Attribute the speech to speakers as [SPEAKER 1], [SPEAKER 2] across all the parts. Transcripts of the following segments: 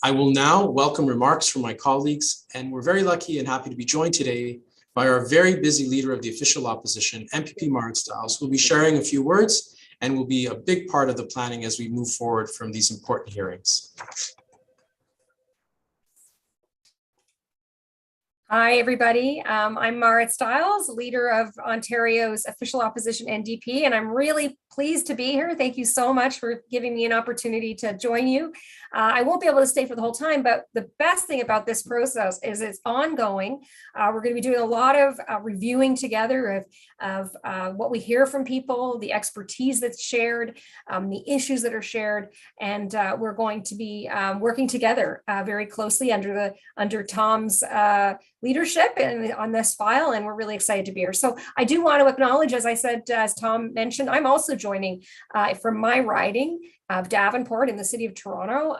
[SPEAKER 1] I will now welcome remarks from my colleagues, and we're very lucky and happy to be joined today by our very busy leader of the official opposition, MPP Marit Stiles, who will be sharing a few words and will be a big part of the planning as we move forward from these important hearings.
[SPEAKER 2] Hi, everybody. I'm Marit Stiles, leader of Ontario's official opposition NDP, and I'm really pleased to be here. Thank you so much for giving me an opportunity to join you. I won't be able to stay for the whole time, but the best thing about this process is it's ongoing. We're going to be doing a lot of reviewing together of what we hear from people, the expertise that's shared, the issues that are shared, and we're going to be working together very closely under Tom's leadership and on this file, and we're really excited to be here. So I do want to acknowledge, as I said, as Tom mentioned, I'm also joining from my riding of Davenport in the city of Toronto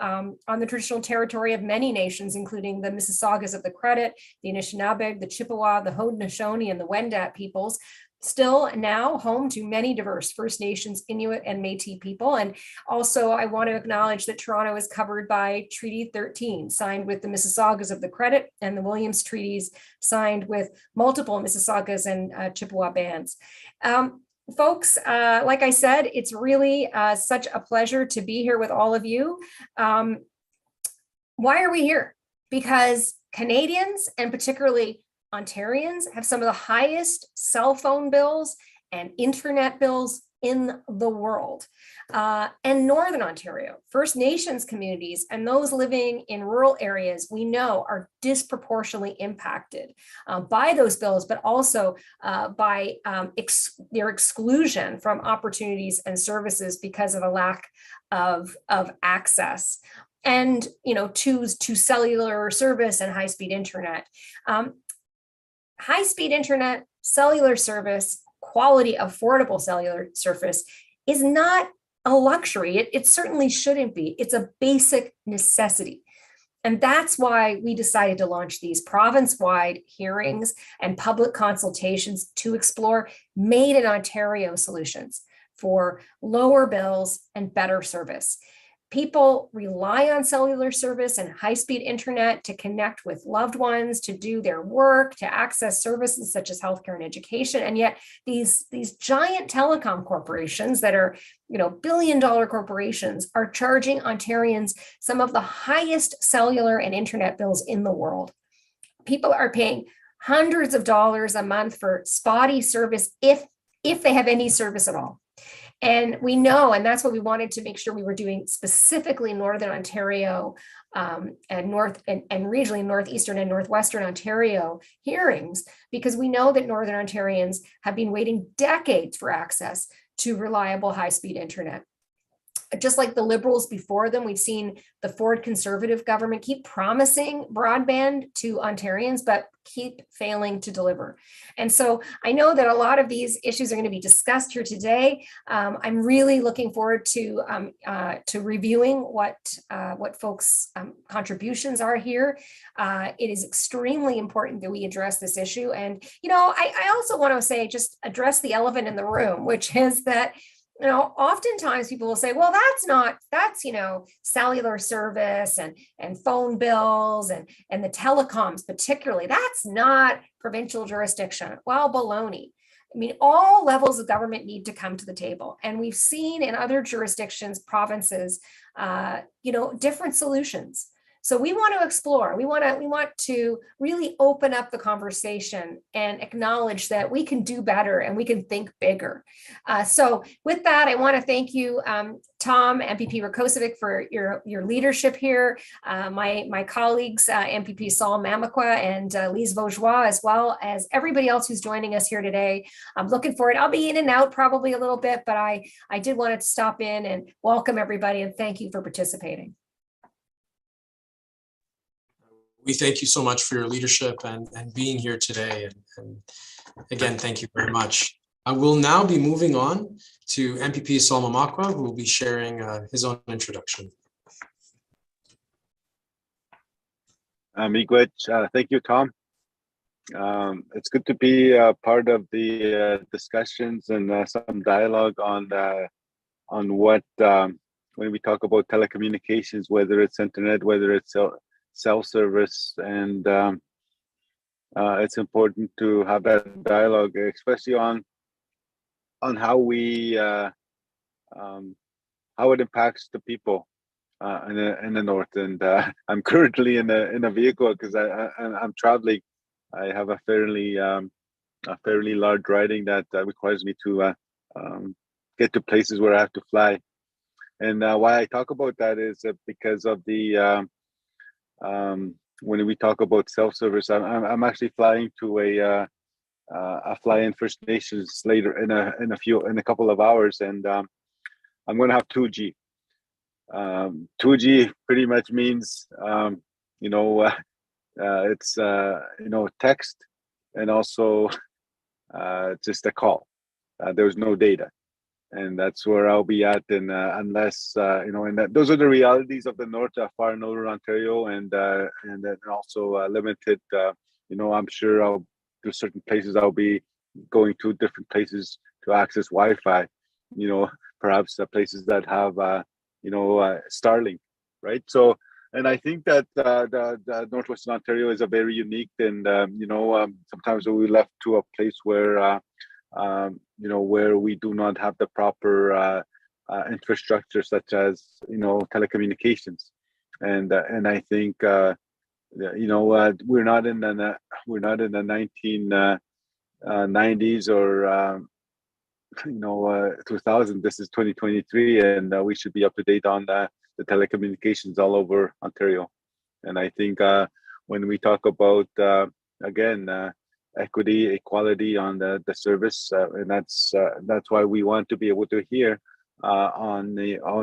[SPEAKER 2] on the traditional territory of many nations, including the Mississaugas of the Credit, the Anishinaabe, the Chippewa, the Haudenosaunee, and the Wendat peoples. Still now home to many diverse First Nations, Inuit, and Métis people. And also I want to acknowledge that Toronto is covered by Treaty 13, signed with the Mississaugas of the Credit, and the Williams Treaties, signed with multiple Mississaugas and Chippewa bands. Folks, like I said, it's really such a pleasure to be here with all of you. Why are we here? Because Canadians, and particularly Ontarians, have some of the highest cell phone bills and internet bills in the world. And Northern Ontario, First Nations communities, and those living in rural areas, we know are disproportionately impacted by those bills, but also by their exclusion from opportunities and services because of a lack of access and to cellular service and high-speed internet. High-speed internet, cellular service, quality, affordable cellular service is not a luxury. It certainly shouldn't be. It's a basic necessity. And that's why we decided to launch these province-wide hearings and public consultations to explore made in Ontario solutions for lower bills and better service. People rely on cellular service and high-speed internet to connect with loved ones, to do their work, to access services such as healthcare and education. And yet these giant telecom corporations that are, billion-dollar corporations are charging Ontarians some of the highest cellular and internet bills in the world. People are paying hundreds of dollars a month for spotty service if they have any service at all. And we know, and that's what we wanted to make sure we were doing specifically Northern Ontario and regionally Northeastern and Northwestern Ontario hearings, because we know that Northern Ontarians have been waiting decades for access to reliable high-speed internet. Just like the Liberals before them, we've seen the Ford Conservative government keep promising broadband to Ontarians, but keep failing to deliver. And so I know that a lot of these issues are going to be discussed here today. I'm really looking forward to reviewing what folks' contributions are here. It is extremely important that we address this issue. And, I also want to say, just address the elephant in the room, which is that oftentimes people will say, well, that's cellular service and phone bills and the telecoms particularly, that's not provincial jurisdiction. Well, baloney. I mean, all levels of government need to come to the table. And we've seen in other jurisdictions, provinces, different solutions. So we want to explore, we want to really open up the conversation and acknowledge that we can do better and we can think bigger. So with that, I want to thank you, Tom, MPP Rakocevic, for your leadership here, my colleagues, MPP Saul Mamakwa and Lise Vaugeois, as well as everybody else who's joining us here today. I'm looking forward. I'll be in and out probably a little bit, but I did want to stop in and welcome everybody and thank you for participating.
[SPEAKER 1] We thank you so much for your leadership and being here today. And again, thank you very much. I will now be moving on to MPP Saul Mamakwa, who will be sharing his own introduction.
[SPEAKER 3] Miigwech, thank you, Tom. It's good to be part of the discussions and some dialogue on what when we talk about telecommunications, whether it's internet, whether it's cell service, and it's important to have that dialogue, especially on how we how it impacts the people in the north. And I'm currently in a vehicle because I'm traveling. I have a fairly large riding that requires me to get to places where I have to fly. And why I talk about that is because of the when we talk about self-service, I'm actually flying to a fly-in First Nations later in a couple of hours, and I'm going to have 2G. 2G pretty much means it's text and also just a call. There's no data, and that's where I'll be at. And unless and those are the realities of the north, far northern Ontario, and then also limited. I'm sure there's certain places I'll be going to different places to access Wi-Fi. Perhaps places that have Starlink, right? So, and I think that the Northwestern Ontario is a very unique, and sometimes we left to a place where where we do not have the proper infrastructure, such as telecommunications, and I think we're not in the 1990s or 2000. This is 2023, and we should be up to date on the telecommunications all over Ontario. And I think when we talk about again equity, equality on the service, and that's why we want to be able to hear on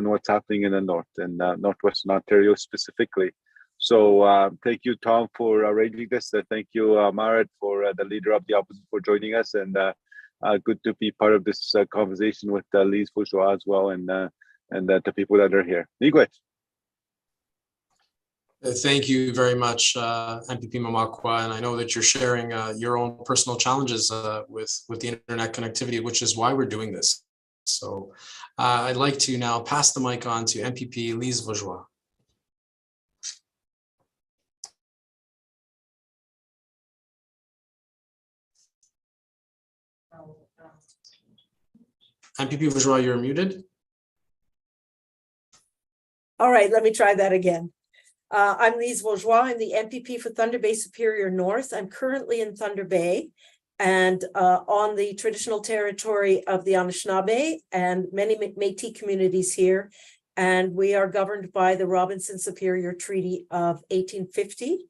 [SPEAKER 3] what's happening in the north and Northwestern Ontario specifically. So thank you, Tom, for arranging this. Thank you, Marat, for the leader of the opposition, for joining us, and good to be part of this conversation with Lise Bourgeois as well, and the people that are here. Miguel.
[SPEAKER 1] Thank you very much, MPP Mamakwa, and I know that you're sharing your own personal challenges with the internet connectivity, which is why we're doing this. So I'd like to now pass the mic on to MPP Lise Bourgeois. MPP Bourgeois, you're muted.
[SPEAKER 4] All right, let me try that again. I'm Lise Bourgeois. I'm the MPP for Thunder Bay Superior North. I'm currently in Thunder Bay and on the traditional territory of the Anishinaabe and many Métis communities here. And we are governed by the Robinson Superior Treaty of 1850.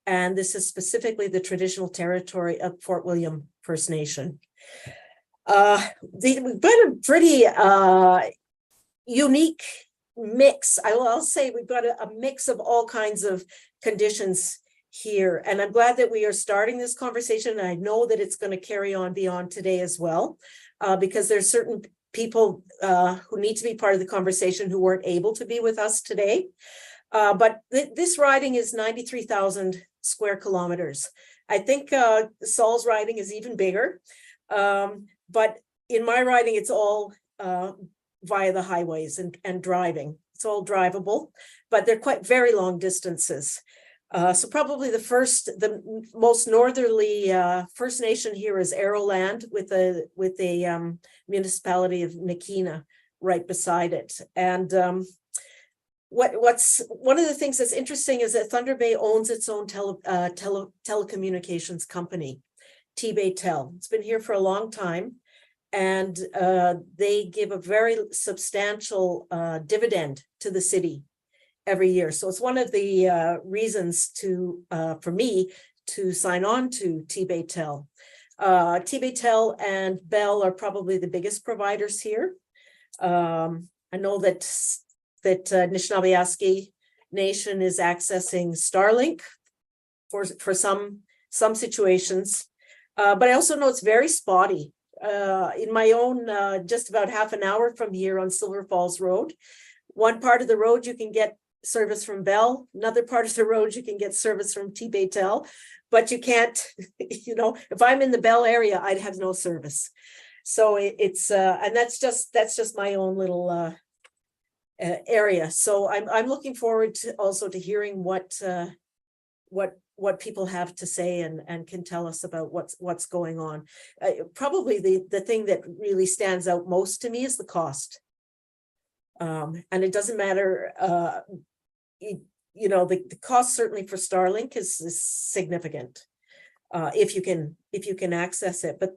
[SPEAKER 4] And this is specifically the traditional territory of Fort William First Nation. We've got a pretty unique mix. I'll say we've got a mix of all kinds of conditions here. And I'm glad that we are starting this conversation. And I know that it's going to carry on beyond today as well, because there's certain people who need to be part of the conversation who weren't able to be with us today. But this riding is 93,000 square kilometers. I think Saul's riding is even bigger. But in my riding, it's all via the highways and driving. It's all drivable, but they're quite very long distances. So probably the most northerly First Nation here is Arrowland with a municipality of Nikina right beside it. And what's one of the things that's interesting is that Thunder Bay owns its own telecommunications company, T-Bay Tel. It's been here for a long time. And they give a very substantial dividend to the city every year. So it's one of the reasons for me to sign on to T-Bay Tel. T-Bay Tel and Bell are probably the biggest providers here. I know that Anishinaabe Nation is accessing Starlink for some situations, but I also know it's very spotty. In my own, just about half an hour from here on Silver Falls Road, one part of the road you can get service from Bell, another part of the road you can get service from T-Bay Tel, but you can't, if I'm in the Bell area, I'd have no service. So it's, and that's just my own little area. So I'm looking forward to also to hearing what people have to say and can tell us about what's going on. Probably the thing that really stands out most to me is the cost. And it doesn't matter, the cost certainly for Starlink is significant. If you can access it, but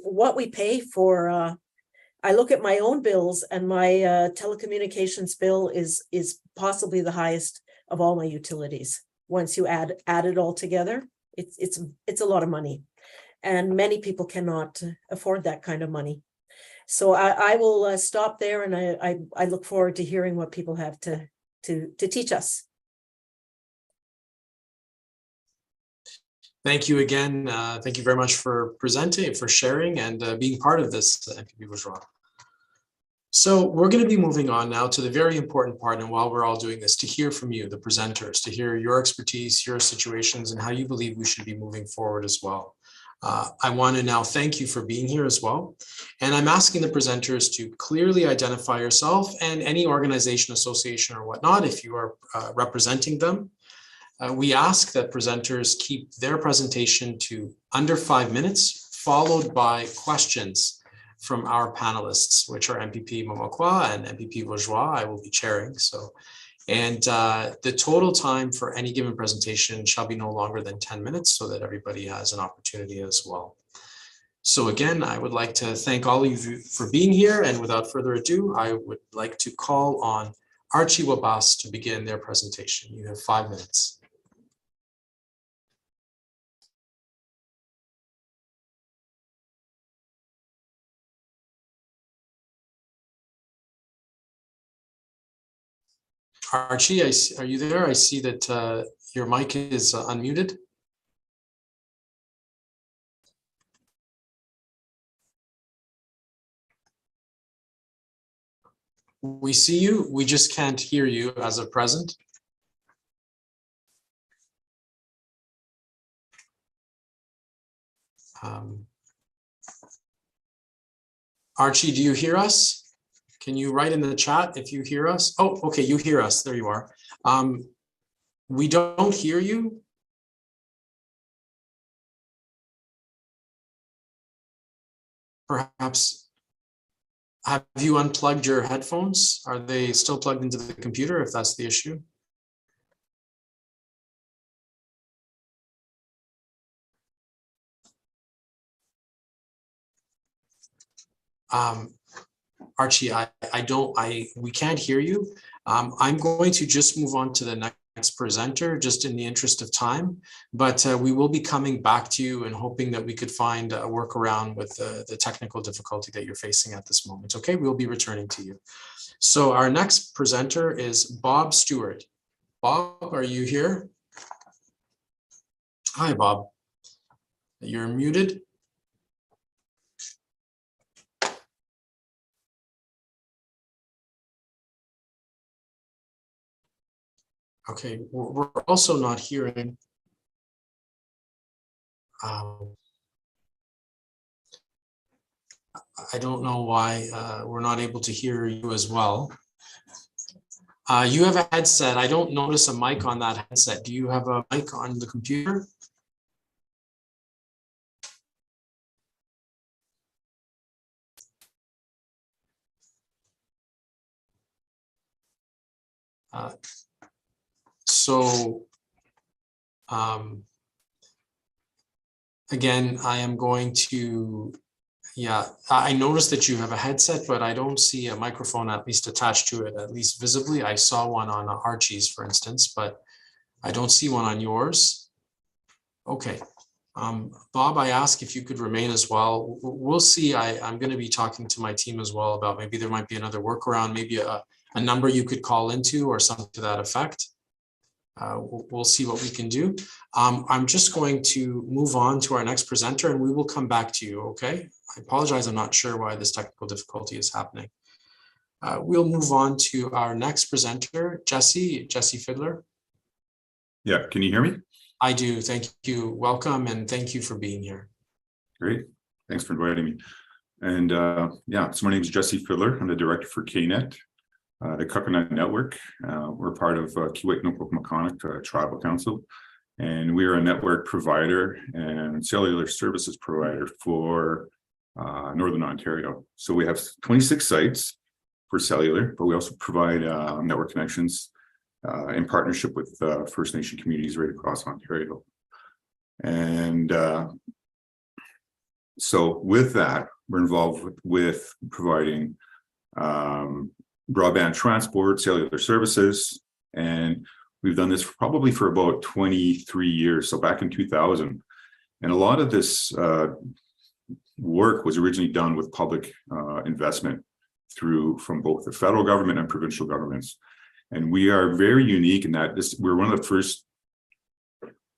[SPEAKER 4] what we pay for, I look at my own bills, and my telecommunications bill is possibly the highest of all my utilities. Once you add it all together, it's a lot of money, and many people cannot afford that kind of money. So I will stop there, and I look forward to hearing what people have to teach us.
[SPEAKER 1] Thank you again. Thank you very much for presenting, for sharing, and being part of this MPP Bourgeois. So we're going to be moving on now to the very important part, and while we're all doing this, to hear from you, the presenters, to hear your expertise, your situations, and how you believe we should be moving forward as well. I want to now thank you for being here as well. And I'm asking the presenters to clearly identify yourself and any organization, association, or whatnot, if you are representing them. We ask that presenters keep their presentation to under 5 minutes, followed by questions from our panelists, which are MPP Mamakwa and MPP Bourgeois. I will be chairing. And the total time for any given presentation shall be no longer than 10 minutes so that everybody has an opportunity as well. So again, I would like to thank all of you for being here. And without further ado, I would like to call on Archie Wabas to begin their presentation. You have 5 minutes. Archie, are you there? I see that your mic is unmuted. We see you, we just can't hear you as of present. Archie, do you hear us? Can you write in the chat if you hear us? Oh, okay, you hear us. There you are. We don't hear you. Perhaps, have you unplugged your headphones? Are they still plugged into the computer if that's the issue? Archie, we can't hear you. I'm going to just move on to the next presenter, just in the interest of time, but we will be coming back to you and hoping that we could find a workaround with the technical difficulty that you're facing at this moment. Okay, we'll be returning to you. So our next presenter is Bob Stewart. Bob, are you here? Hi, Bob. You're muted. Okay, we're also not hearing. I don't know why we're not able to hear you as well. You have a headset. I don't notice a mic on that headset. Do you have a mic on the computer? Again, I am going to, I noticed that you have a headset, but I don't see a microphone at least attached to it, at least visibly. I saw one on Archie's, for instance, but I don't see one on yours. Okay. Bob, I ask if you could remain as well. We'll see. I'm going to be talking to my team as well about maybe there might be another workaround, maybe a number you could call into or something to that effect. We'll see what we can do. I'm just going to move on to our next presenter and we will come back to you, okay? I apologize, I'm not sure why this technical difficulty is happening. We'll move on to our next presenter, Jesse Fiddler.
[SPEAKER 5] Yeah, can you hear me?
[SPEAKER 1] I do, thank you. Welcome and thank you for being here.
[SPEAKER 5] Great, thanks for inviting me. And so my name is Jesse Fiddler. I'm the director for KNET. the Coconut Network. We're part of Kiwik-Nukok-Makahonk Tribal Council, and we are a network provider and cellular services provider for Northern Ontario. So we have 26 sites for cellular, but we also provide network connections in partnership with First Nation communities right across Ontario. And so with that, we're involved with providing broadband transport, cellular services, and we've done this probably for about 23 years. So back in 2000, and a lot of this work was originally done with public investment from both the federal government and provincial governments. And we are very unique in that we're one of the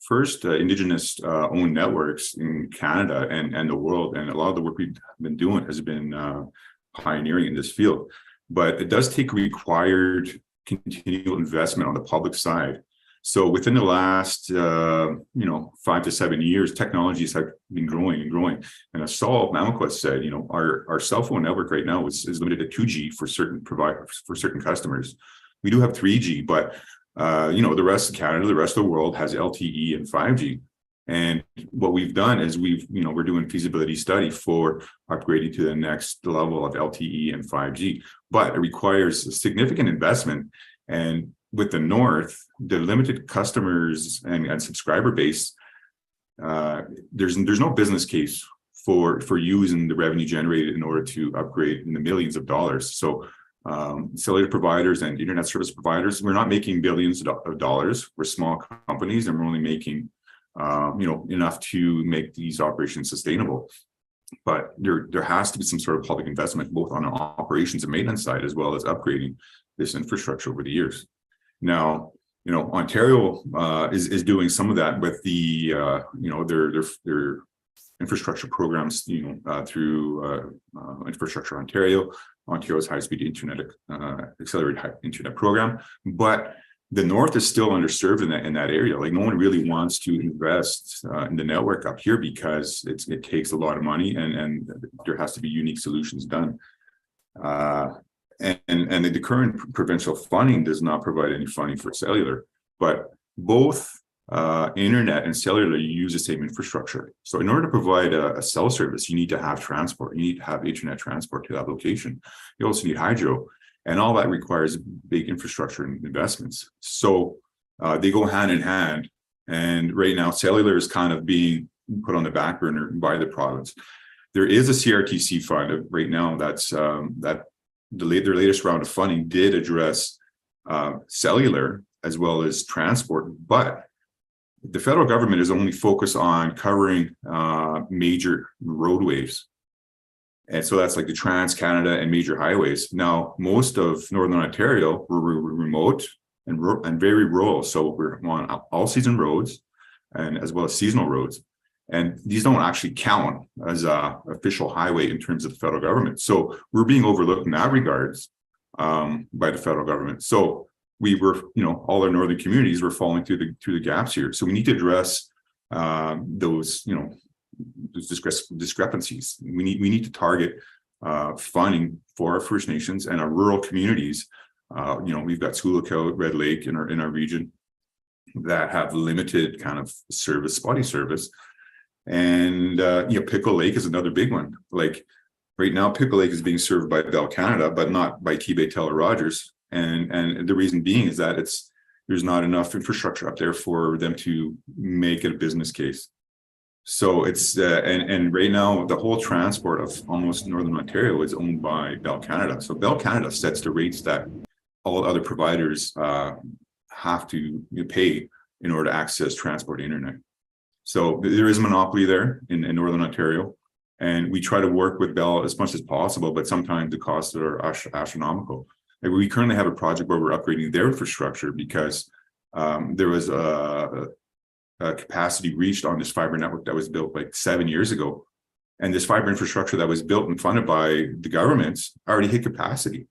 [SPEAKER 5] first Indigenous owned networks in Canada and the world. And a lot of the work we've been doing has been pioneering in this field. But it does take required continual investment on the public side. So within the last 5 to 7 years, technologies have been growing and growing. And as Saul Mamakwa said, our cell phone network right now is limited to 2G for certain providers, for certain customers. We do have 3G, but the rest of Canada, the rest of the world has LTE and 5G. And what we've done is we're doing feasibility study for upgrading to the next level of LTE and 5G, but it requires a significant investment. And with the North, the limited customers and subscriber base, there's no business case for using the revenue generated in order to upgrade in the millions of dollars. So cellular providers and internet service providers, we're not making billions of dollars. We're small companies, and we're only making enough to make these operations sustainable. But there has to be some sort of public investment, both on the operations and maintenance side, as well as upgrading this infrastructure over the years. Now, Ontario is doing some of that with the their infrastructure programs, through Infrastructure Ontario's high-speed internet, accelerated high internet program. But the North is still underserved in that area. Like, no one really wants to invest in the network up here because it takes a lot of money, and there has to be unique solutions done. And the current provincial funding does not provide any funding for cellular, but both internet and cellular use the same infrastructure. So in order to provide a cell service, you need to have transport. You need to have internet transport to that location. You also need hydro, and all that requires big infrastructure investments. So they go hand in hand. And right now, cellular is kind of being put on the back burner by the province. There is a CRTC fund right now that's their latest round of funding did address cellular as well as transport, but the federal government is only focused on covering major roadways. And so that's like the Trans-Canada and major highways. Now, most of Northern Ontario were remote and very rural. So we're on all-season roads and as well as seasonal roads. And these don't actually count as a official highway in terms of the federal government. So we're being overlooked in that regards by the federal government. So we were, all our northern communities were falling through the gaps here. So we need to address those discrepancies. We need to target funding for our First Nations and our rural communities. We've got Schuylkill, Red Lake in our region that have limited kind of spotty service. And Pickle Lake is another big one. Like right now, Pickle Lake is being served by Bell Canada, but not by Key Teller Rogers. And the reason being is that there's not enough infrastructure up there for them to make it a business case. So it's and right now the whole transport of almost Northern Ontario is owned by Bell Canada. So Bell Canada sets the rates that all other providers have to pay in order to access transport internet. So there is a monopoly there in Northern Ontario, and we try to work with Bell as much as possible, but sometimes the costs are astronomical. Like we currently have a project where we're upgrading their infrastructure because there was a capacity reached on this fiber network that was built like 7 years ago. And this fiber infrastructure that was built and funded by the governments already hit capacity.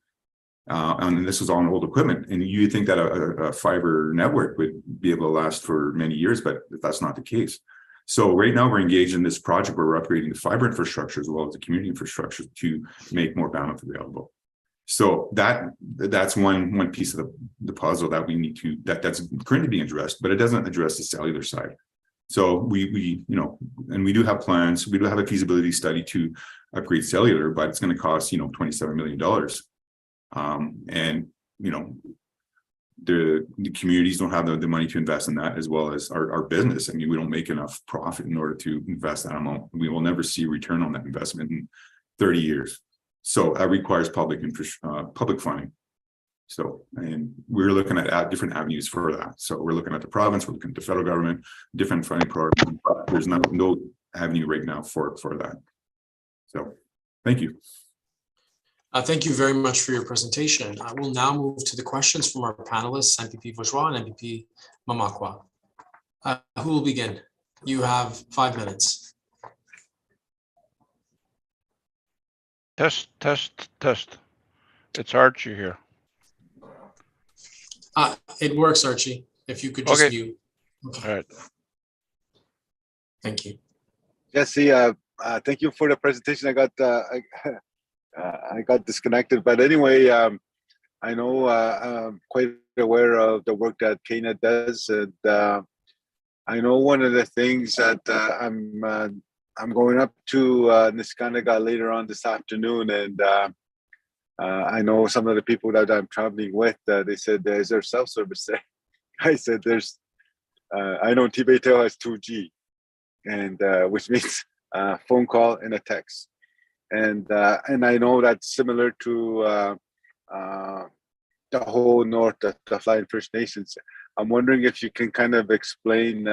[SPEAKER 5] And this was on old equipment. And you think that a fiber network would be able to last for many years, but that's not the case. So right now we're engaged in this project where we're upgrading the fiber infrastructure as well as the community infrastructure to make more bandwidth available. So that's one piece of the puzzle that we need to that's currently being addressed, but it doesn't address the cellular side. So we and we do have plans. We do have a feasibility study to upgrade cellular, but it's going to cost $27 million. And the communities don't have the money to invest in that, as well as our business. I mean, we don't make enough profit in order to invest that amount. We will never see a return on that investment in 30 years. So that requires public funding. So, and we're looking at different avenues for that. So we're looking at the province, we're looking at the federal government, different funding programs. There's no avenue right now for that. So, thank you.
[SPEAKER 1] Thank you very much for your presentation. I will now move to the questions from our panelists, MPP Bourgeois and MPP Mamakwa. Who will begin? You have 5 minutes.
[SPEAKER 6] Test. It's Archie here.
[SPEAKER 1] It works, Archie. If you could just mute. Okay.
[SPEAKER 6] All right.
[SPEAKER 1] Thank you.
[SPEAKER 3] Jesse, thank you for the presentation. I got disconnected, but anyway, I know I'm quite aware of the work that KNET does, and I know one of the things that I'm going up to Niskandaga later on this afternoon, and I know some of the people that I'm traveling with. They said, "Is there self-service there?" I said, "There's." I know T-Baytail has 2G, and which means phone call and a text. And I know that's similar to the whole north, the Flying First Nations. I'm wondering if you can kind of explain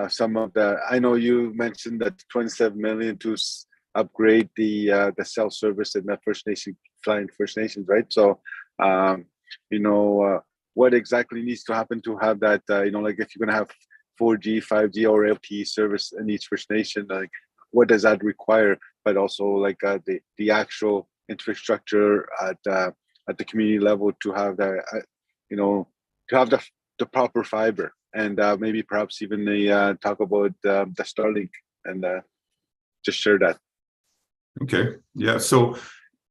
[SPEAKER 3] some of the. I know you mentioned that 27 million to upgrade the cell service in the Flying First Nations, right? So, what exactly needs to happen to have that? Like if you're gonna have 4G, 5G, or LTE service in each First Nation, like what does that require? But also like the actual infrastructure at the community level to have to have the proper fiber, and maybe perhaps even talk about the Starlink and just share that.
[SPEAKER 5] Okay, yeah. So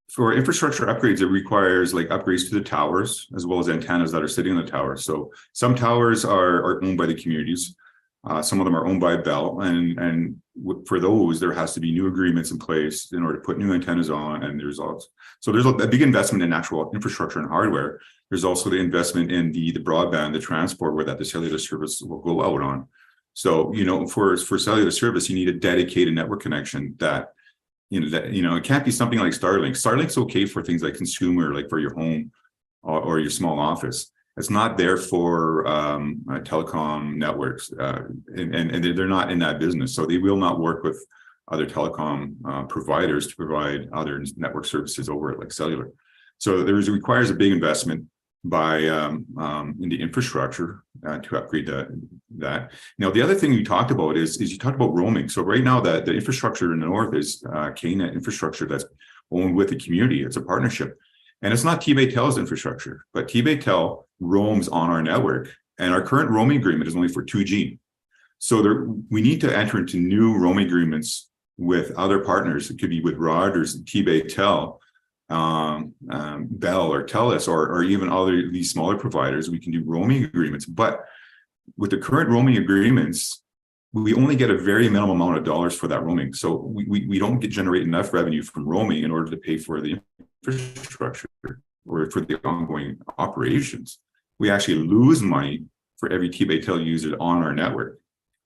[SPEAKER 5] for infrastructure upgrades, it requires like upgrades to the towers as well as antennas that are sitting on the towers. So some towers are owned by the communities. Some of them are owned by Bell, and for those, there has to be new agreements in place in order to put new antennas on. And there's a big investment in actual infrastructure and hardware. There's also the investment in the broadband, the transport, where the cellular service will go out on. So for cellular service, you need a dedicated network connection that it can't be something like Starlink. Starlink's okay for things like consumer, like for your home or your small office. It's not there for telecom networks, and they're not in that business. So they will not work with other telecom providers to provide other network services over it, like cellular. So requires a big investment by in the infrastructure to upgrade that. Now, the other thing you talked about is you talked about roaming. So right now, the infrastructure in the north is KNET infrastructure that's owned with the community. It's a partnership. And it's not T-Baytel's infrastructure, but T-Baytel roams on our network, and our current roaming agreement is only for 2G. So we need to enter into new roaming agreements with other partners. It could be with Rogers, T-Baytel, Bell, or TELUS, or even other these smaller providers. We can do roaming agreements, but with the current roaming agreements, we only get a very minimal amount of dollars for that roaming. So we don't generate enough revenue from roaming in order to pay for the infrastructure or for the ongoing operations. We actually lose money for every T-Baytel user on our network.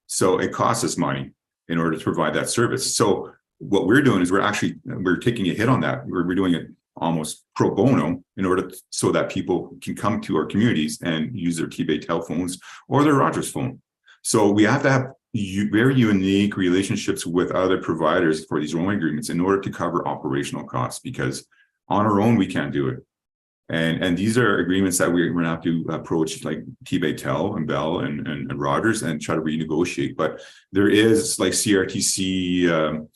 [SPEAKER 5] So it costs us money in order to provide that service. So what we're doing is we're taking a hit on that. We're doing it almost pro bono in order so that people can come to our communities and use their T-Baytel phones or their Rogers phone. So we have to have very unique relationships with other providers for these roaming agreements in order to cover operational costs, because on our own, we can't do it. And these are agreements that we're going to have to approach like T-Baytel and Bell and Rogers and try to renegotiate. But there is like CRTC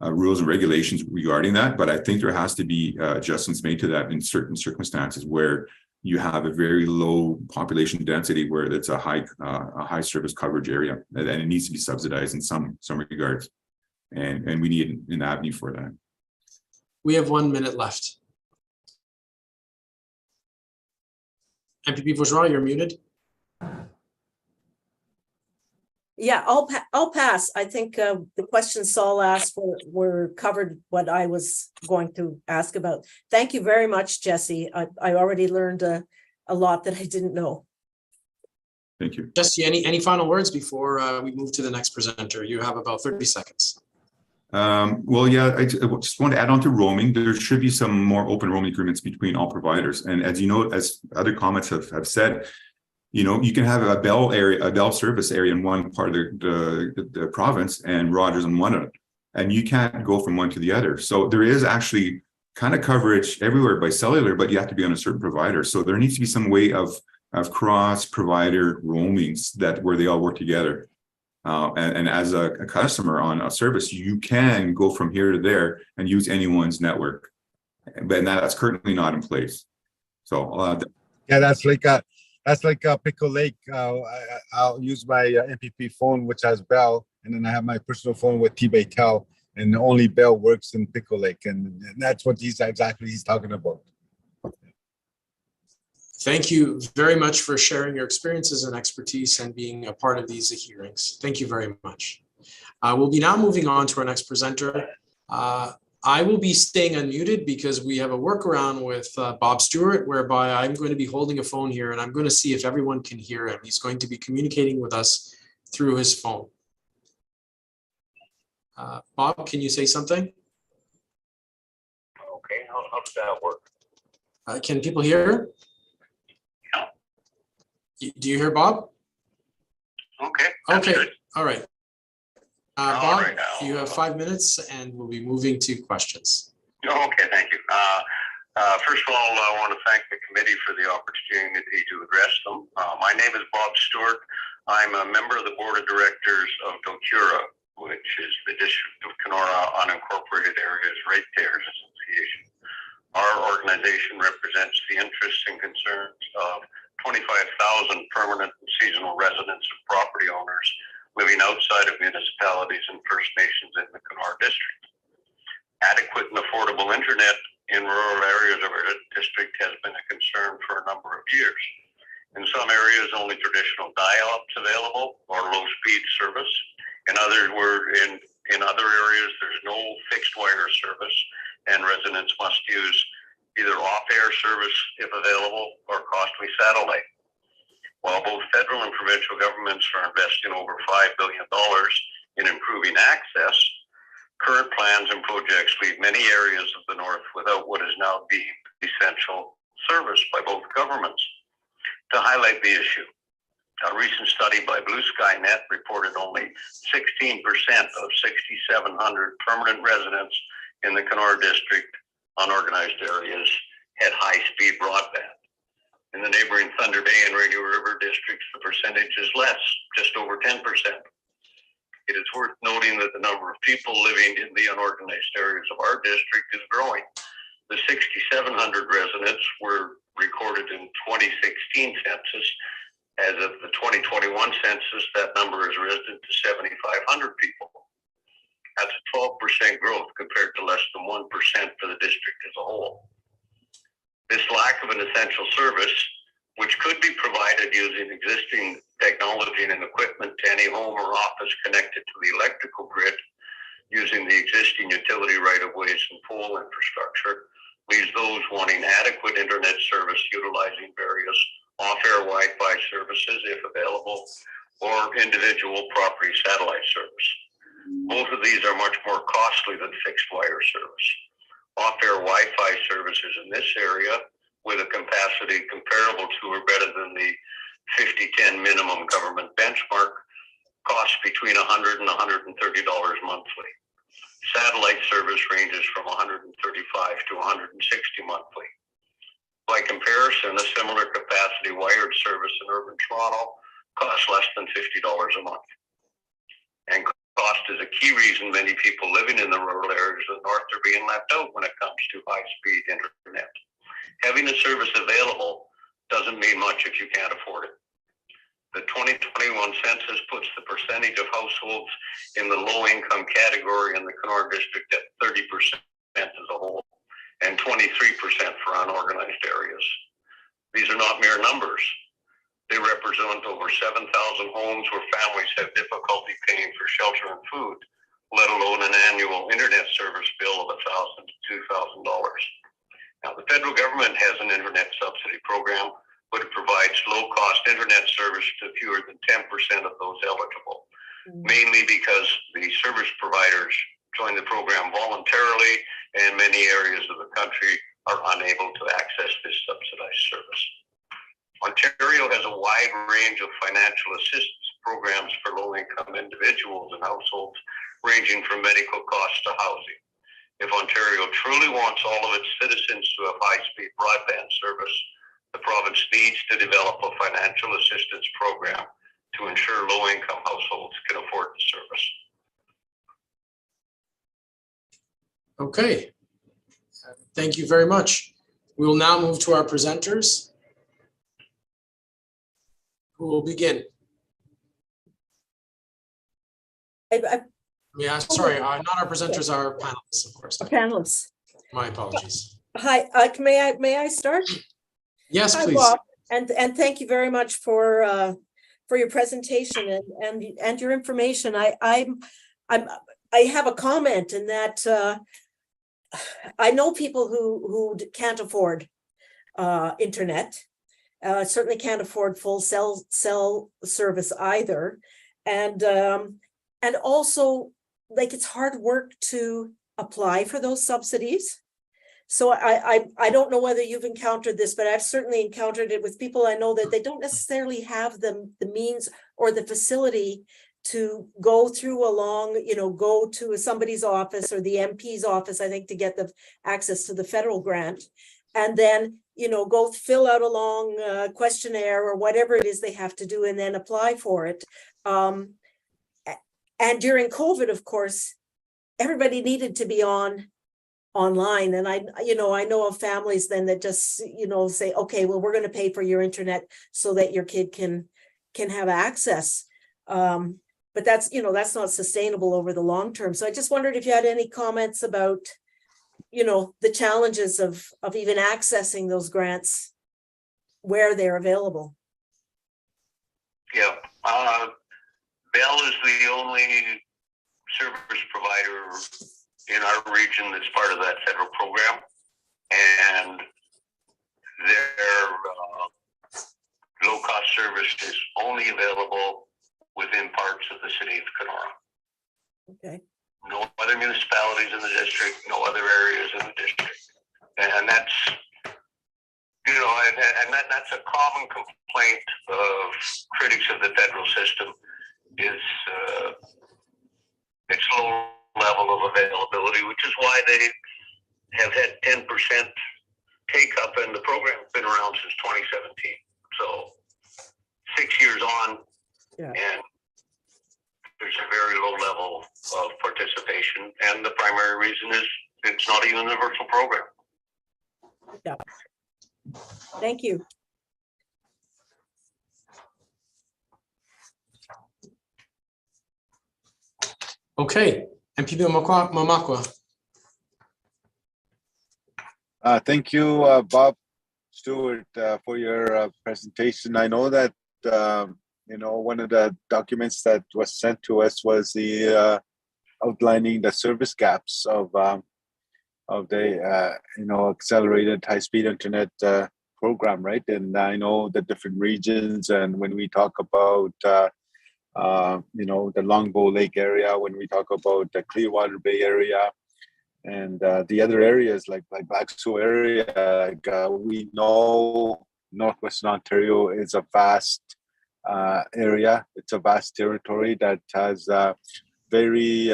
[SPEAKER 5] rules and regulations regarding that. But I think there has to be adjustments made to that in certain circumstances where you have a very low population density, where it's a high service coverage area, and it needs to be subsidized in some regards. And we need an avenue for that.
[SPEAKER 1] We have 1 minute left. MPP Bourgeois, you're muted.
[SPEAKER 4] Yeah, I'll pass. I think the questions Saul asked were covered what I was going to ask about. Thank you very much, Jesse. I already learned a lot that I didn't know.
[SPEAKER 5] Thank you.
[SPEAKER 1] Jesse, any final words before we move to the next presenter? You have about 30 seconds.
[SPEAKER 5] Well, yeah, I just want to add on to roaming. There should be some more open roaming agreements between all providers. And as you know, as other comments have said, you know, you can have a Bell service area in one part of the province and Rogers in one of it, and you can't go from one to the other. So there is actually kind of coverage everywhere by cellular, but you have to be on a certain provider. So there needs to be some way of cross-provider roamings where they all work together. And as a customer on a service, you can go from here to there and use anyone's network, but that's currently not in place. So
[SPEAKER 7] yeah, that's like Pickle Lake. I'll use my MPP phone, which has Bell, and then I have my personal phone with T-Baytel, and only Bell works in Pickle Lake, and that's what he's talking about.
[SPEAKER 1] Thank you very much for sharing your experiences and expertise and being a part of these hearings. Thank you very much. We'll be now moving on to our next presenter. I will be staying unmuted because we have a workaround with Bob Stewart, whereby I'm going to be holding a phone here and I'm going to see if everyone can hear him. He's going to be communicating with us through his phone. Bob, can you say something?
[SPEAKER 8] Okay, how does that work?
[SPEAKER 1] Can people hear? Do you hear Bob?
[SPEAKER 8] Okay.
[SPEAKER 1] Okay,
[SPEAKER 8] Good.
[SPEAKER 1] all right. Bob, you have 5 minutes and we'll be moving to questions.
[SPEAKER 8] Okay, thank you. First of all, I want to thank the committee for the opportunity to address them. My name is Bob Stewart. I'm a member of the board of directors of DOCURA, which is the District of Kenora Unincorporated Areas Ratepayers Association. Our organization represents the interests and concerns of 25,000 permanent and seasonal residents and property owners living outside of municipalities and First Nations in the Kenora District. Adequate and affordable internet in rural areas of our district has been a concern for a number of years. In some areas, only traditional dial-up's available or low-speed service. In other areas, there's no fixed wire service, and residents must use either off-air service, if available, or costly satellite. While both federal and provincial governments are investing over $5 billion in improving access, current plans and projects leave many areas of the North without what is now deemed essential service by both governments. To highlight the issue, a recent study by Blue Sky Net reported only 16% of 6,700 permanent residents in the Kenora District unorganized areas had high-speed broadband. In the neighboring Thunder Bay and Radio River districts, the percentage is less, just over 10%. It is worth noting that the number of people living in the unorganized areas of our district is growing. The 6,700 residents were recorded in 2016 census. As of the 2021 census, that number has risen to 7,500 people. That's a 12% growth compared to less than 1% for the district as a whole. This lack of an essential service, which could be provided using existing technology and equipment to any home or office connected to the electrical grid, using the existing utility right-of-ways and pole infrastructure, leaves those wanting adequate internet service utilizing various off-air Wi-Fi services, if available, or individual property satellite service. Both of these are much more costly than fixed wire service. Off-air Wi-Fi services in this area with a capacity comparable to or better than the 50/10 minimum government benchmark costs between $100 and $130 monthly. Satellite service ranges from $135 to $160 monthly. By comparison, a similar capacity wired service in urban Toronto costs less than $50 a month. And cost is a key reason many people living in the rural areas of the North are being left out when it comes to high-speed internet. Having a service available doesn't mean much if you can't afford it. The 2021 census puts the percentage of households in the low-income category in the Kenora District at 30% as a whole, and 23% for unorganized areas. These are not mere numbers. They represent over 7,000 homes where families have difficulty paying for shelter and food, let alone an annual internet service bill of $1,000 to $2,000. Now, the federal government has an internet subsidy program, but it provides low-cost internet service to fewer than 10% of those eligible, mainly because the service providers join the program voluntarily, and many areas of the country are unable to access this subsidized service. Ontario has a wide range of financial assistance programs for low-income individuals and households, ranging from medical costs to housing. If Ontario truly wants all of its citizens to have high-speed broadband service, the province needs to develop a financial assistance program to ensure low-income households can afford the service.
[SPEAKER 1] Okay, thank you very much. We will now move to our presenters, who will begin. Yeah, sorry, not our presenters, our panelists, of course.
[SPEAKER 4] Panelists.
[SPEAKER 1] My apologies.
[SPEAKER 4] Hi, may I start?
[SPEAKER 1] Yes,
[SPEAKER 4] Hi,
[SPEAKER 1] please.
[SPEAKER 4] Bob, and thank you very much for your presentation and your information. I have a comment in that I know people who can't afford internet. Certainly can't afford full cell service either, and also, like, it's hard work to apply for those subsidies. So I don't know whether you've encountered this, but I've certainly encountered it with people I know that they don't necessarily have the means or the facility to go through go to somebody's office or the MP's office, I think, to get the access to the federal grant, and then go fill out a long questionnaire or whatever it is they have to do and then apply for it. And during COVID, of course, everybody needed to be online. And I know of families then that just, say, okay, well, we're going to pay for your internet so that your kid can have access. But that's not sustainable over the long term. So I just wondered if you had any comments about, the challenges of even accessing those grants where they're available.
[SPEAKER 8] Yeah, Bell is the only service provider in our region that's part of that federal program, and their low-cost service is only available within parts of the city of Kenora.
[SPEAKER 4] Okay.
[SPEAKER 8] No other municipalities in the district, no other areas in the district, and that's that's a common complaint of critics of the federal system is its low level of availability, which is why they have had 10% take up, and the program's been around since 2017. So 6 years on, and there's a very low level of participation, and the primary reason is it's not a universal program.
[SPEAKER 4] Yeah. Thank you.
[SPEAKER 1] Okay, MPP Mamakwa.
[SPEAKER 7] Thank you, Bob Stewart, for your presentation. I know that one of the documents that was sent to us was the outlining the service gaps of the accelerated high-speed internet program, right? And I know the different regions, and when we talk about the Longbow Lake area, when we talk about the Clearwater Bay area, and the other areas like Black Sioux area, we know Northwestern Ontario is a vast area. It's a vast territory that has a very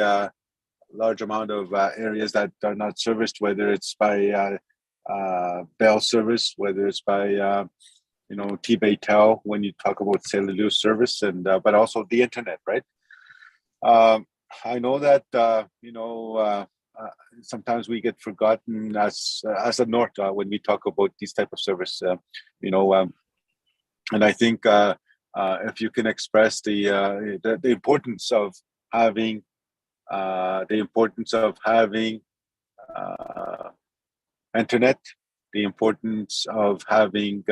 [SPEAKER 7] large amount of areas that are not serviced, whether it's by Bell service, whether it's by T-Bay-Tel when you talk about cellular service, and but also the internet, right? I know that sometimes we get forgotten as a North when we talk about these type of service, and I think if you can express the importance of having internet, the importance of having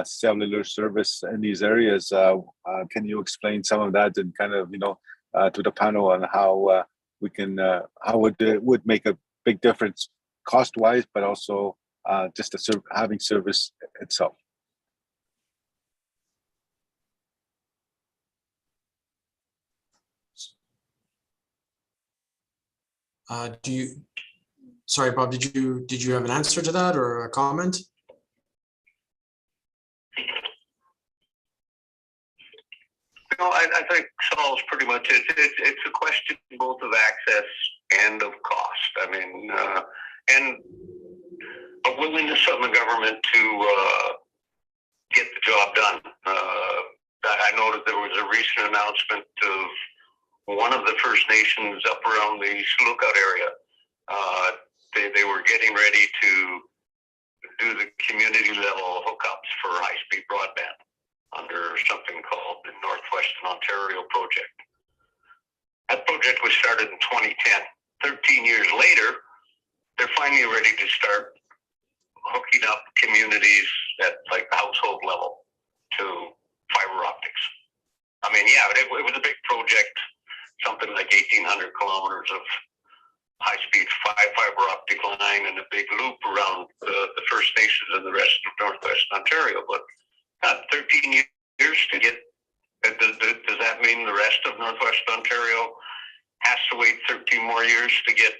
[SPEAKER 3] cellular service in these areas. Can you explain some of that and kind of, to the panel on how we can, how would make a big difference cost-wise, but also just having service itself?
[SPEAKER 1] Sorry, Bob, did you have an answer to that or a comment?
[SPEAKER 8] No, I think Saul's pretty much it. It's a question both of access and of cost. I mean, and a willingness of the government to get the job done. I noted there was a recent announcement of one of the First Nations up around the Lookout area. They were getting ready to do the community level hookups for high-speed broadband under something called the Northwestern Ontario project. That project was started in 2010. 13 years later, they're finally ready to start hooking up communities at like household level to fiber optics. I mean, yeah, it was a big project, something like 1,800 kilometers of high-speed fiber optic line and a big loop around the First Nations and the rest of Northwestern Ontario. But 13 years to get, does that mean the rest of Northwestern Ontario has to wait 13 more years to get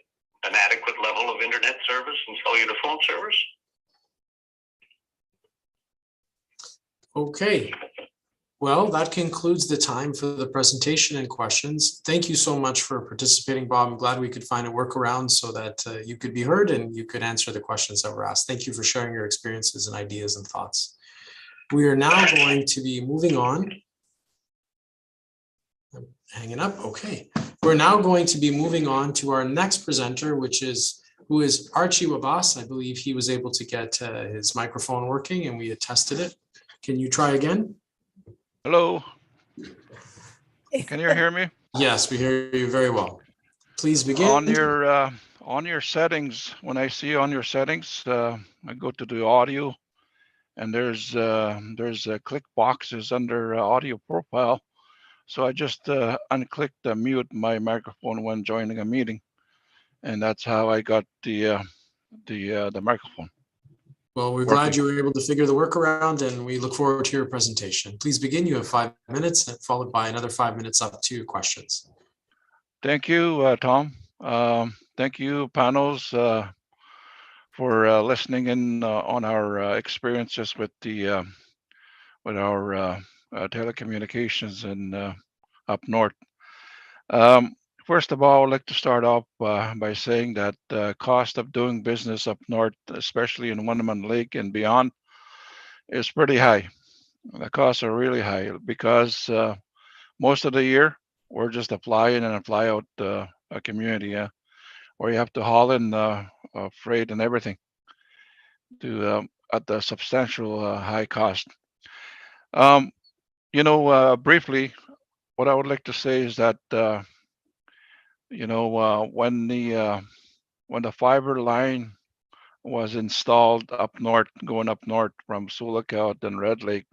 [SPEAKER 8] an adequate level of internet service and cellular phone service?
[SPEAKER 1] Okay. Well, that concludes the time for the presentation and questions. Thank you so much for participating, Bob. I'm glad we could find a workaround so that you could be heard and you could answer the questions that were asked. Thank you for sharing your experiences and ideas and thoughts. We are now going to be moving on. I'm hanging up. Okay. We're now going to be moving on to our next presenter, who is Archie Wabas. I believe he was able to get his microphone working and we had tested it. Can you try again?
[SPEAKER 6] Hello. Can you hear me?
[SPEAKER 1] Yes, we hear you very well. Please begin.
[SPEAKER 6] On your settings, when I see on your settings, I go to the audio, and there's click boxes under audio profile. So I just unclicked mute my microphone when joining a meeting, and that's how I got the microphone.
[SPEAKER 1] Well, we're glad you were able to figure the workaround, and we look forward to your presentation. Please begin. You have 5 minutes, followed by another 5 minutes up to questions.
[SPEAKER 6] Thank you, Tom. Thank you, panels, for listening in on our experiences with our telecommunications in up north. First of all, I'd like to start off by saying that the cost of doing business up north, especially in Winneman Lake and beyond, is pretty high. The costs are really high because most of the year we're just a fly in and a fly out a community where you have to haul in freight and everything to at the substantial high cost. Briefly, what I would like to say is that when the fiber line was installed up north, going up north from Sioux Lookout and Red Lake,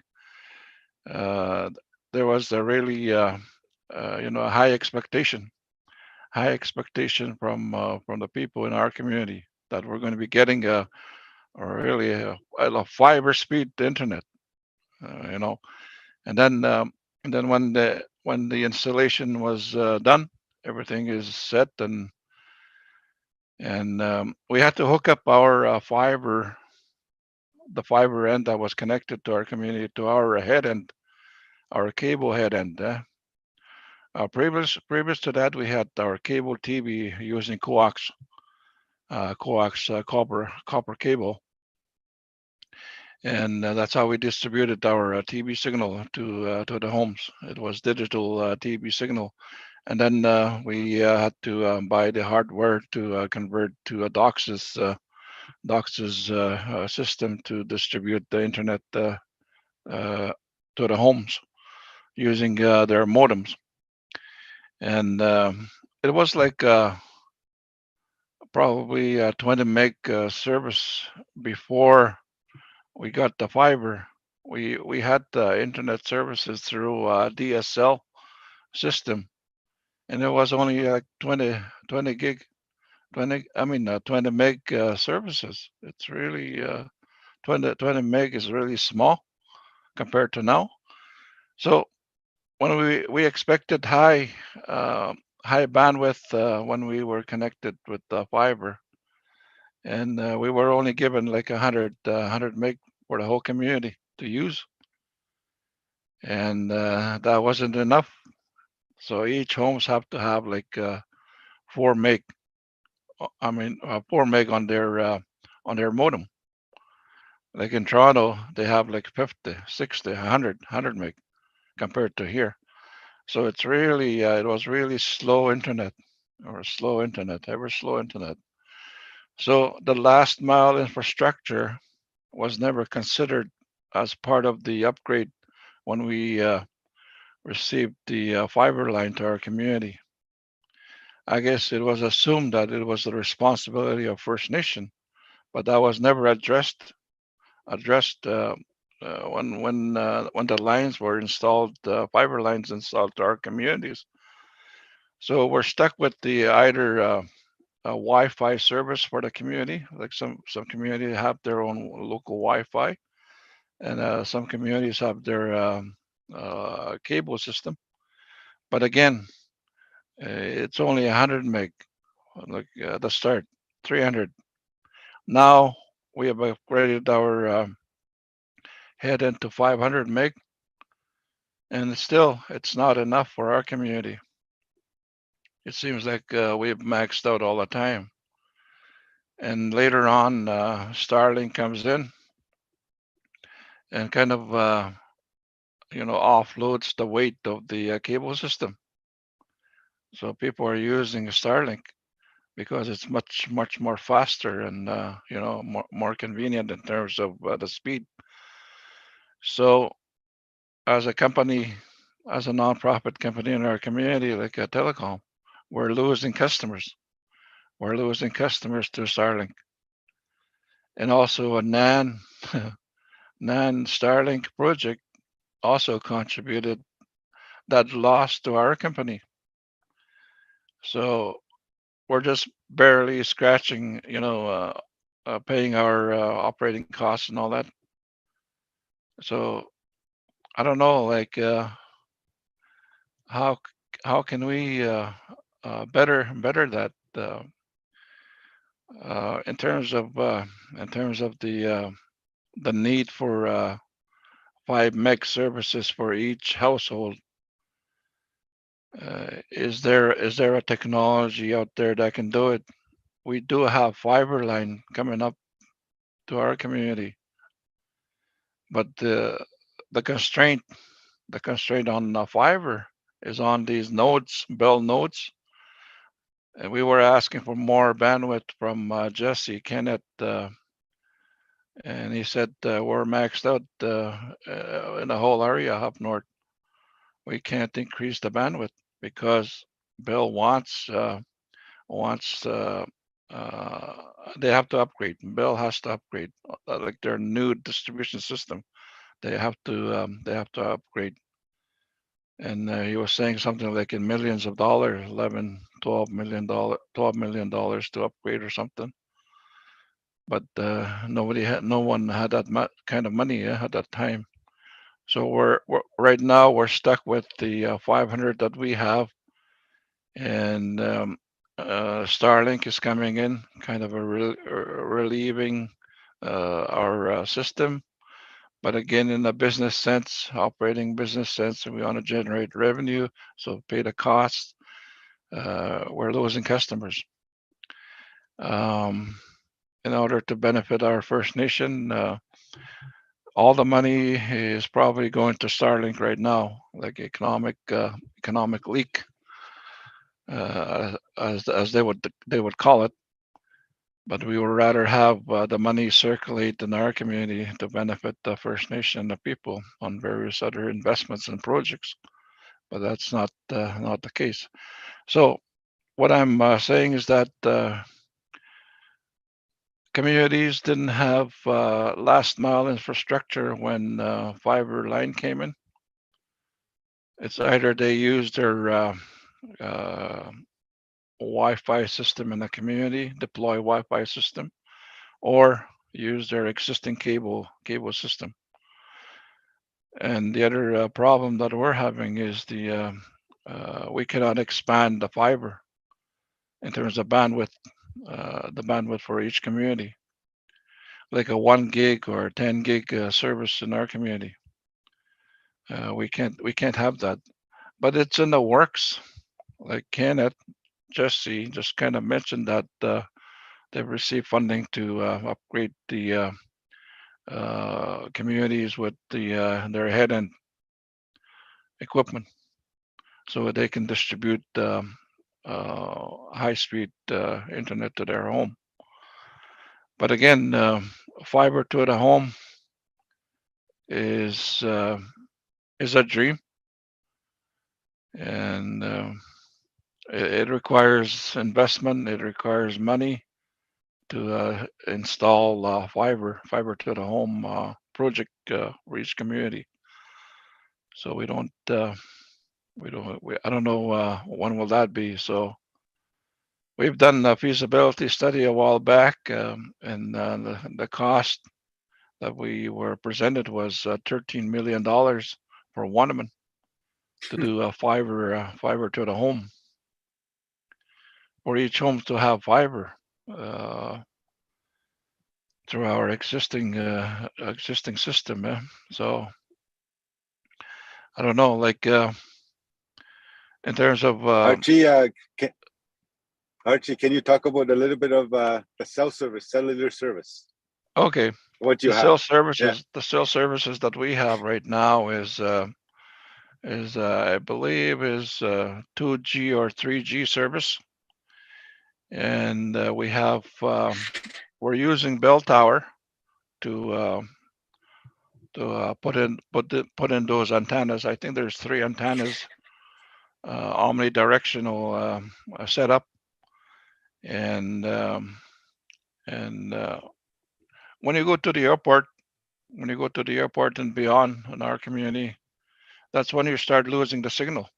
[SPEAKER 6] there was a really a high expectation from the people in our community that we're going to be getting a fiber speed internet, and then when the installation was done, everything is set, and we had to hook up our fiber, the fiber end that was connected to our community, to our head end, our cable head end. Previous to that, we had our cable TV using coax copper cable, and that's how we distributed our TV signal to the homes. It was digital TV signal. And then we had to buy the hardware to convert to a DOCSIS system to distribute the internet to the homes using their modems. And it was like probably a 20 meg service before we got the fiber. We had internet services through DSL system, and it was only like 20 gig, 20 meg services. It's really 20 meg is really small compared to now. So when we expected high bandwidth when we were connected with the fiber, and we were only given like 100 meg for the whole community to use, and that wasn't enough. So each homes have to have like 4 meg. 4 meg on their modem. Like in Toronto, they have like 50, 60, 100 meg compared to here. So it's really it was really slow internet, ever slow internet. So the last mile infrastructure was never considered as part of the upgrade when we received the fiber line to our community. I guess it was assumed that it was the responsibility of First Nation, but that was never addressed when the lines were installed, fiber lines installed to our communities. So we're stuck with the either a Wi-Fi service for the community, like some communities have their own local Wi-Fi, and some communities have their cable system. But again, it's only 100 meg, like the start, 300. Now we have upgraded our head into 500 meg, and still it's not enough for our community. It seems like we've maxed out all the time. And later on, Starlink comes in and kind of offloads the weight of the cable system. So people are using Starlink because it's much more faster and more convenient in terms of the speed. So as a company, as a nonprofit company in our community like a telecom, we're losing customers. We're losing customers to Starlink. And also a NAN Starlink project also contributed that loss to our company. So we're just barely scratching, paying our operating costs and all that. So I don't know, like how can we better that in terms of the need for 5 meg services for each household. Is there a technology out there that can do it? We do have fiber line coming up to our community, but the constraint on the fiber is on these nodes, Bell nodes. And we were asking for more bandwidth from Jesse Kennett, and he said we're maxed out in the whole area up north. We can't increase the bandwidth because Bell wants they have to upgrade. Bell has to upgrade, like their new distribution system. They have to upgrade. And he was saying something like in millions of dollars, 11, 12 million dollars to upgrade or something. But no one had that kind of money at that time. So we're right now we're stuck with the 500 that we have, and Starlink is coming in, kind of relieving our system. But again, in a business sense, operating business sense, and we want to generate revenue, so pay the costs. We're losing customers. In order to benefit our First Nation, all the money is probably going to Starlink right now, like economic leak, as they would call it. But we would rather have the money circulate in our community to benefit the First Nation, the people, on various other investments and projects. But that's not the case. So what I'm saying is that communities didn't have last mile infrastructure when fiber line came in. It's either they used their Wi-Fi system in the community, deploy Wi-Fi system, or use their existing cable system. And the other problem that we're having is we cannot expand the fiber in terms of bandwidth, the bandwidth for each community, like a 1 gig or 10 gig service in our community. We can't have that, but it's in the works. Like Kenneth, Jesse just kind of mentioned that they've received funding to upgrade the communities with their head-end equipment, so they can distribute high-speed internet to their home. But again, fiber to the home is a dream, and it requires investment. It requires money to install fiber to the home project for each community. So I don't know when will that be. So we've done a feasibility study a while back, and the cost that we were presented was $13 million for Wanaman to do a fiber to the home, for each home to have fiber through our existing system. So I don't know, like in terms of
[SPEAKER 3] Archie, Archie, can you talk about a little bit of the cellular service?
[SPEAKER 6] Okay,
[SPEAKER 3] What you
[SPEAKER 6] the
[SPEAKER 3] have?
[SPEAKER 6] cell services,
[SPEAKER 3] Yeah.
[SPEAKER 6] the cell services that we have right now is I believe is 2G or 3G service, and we have we're using bell tower to put in those antennas. I think there's 3 antennas, omnidirectional setup, and when you go to the airport, and beyond in our community, that's when you start losing the signal.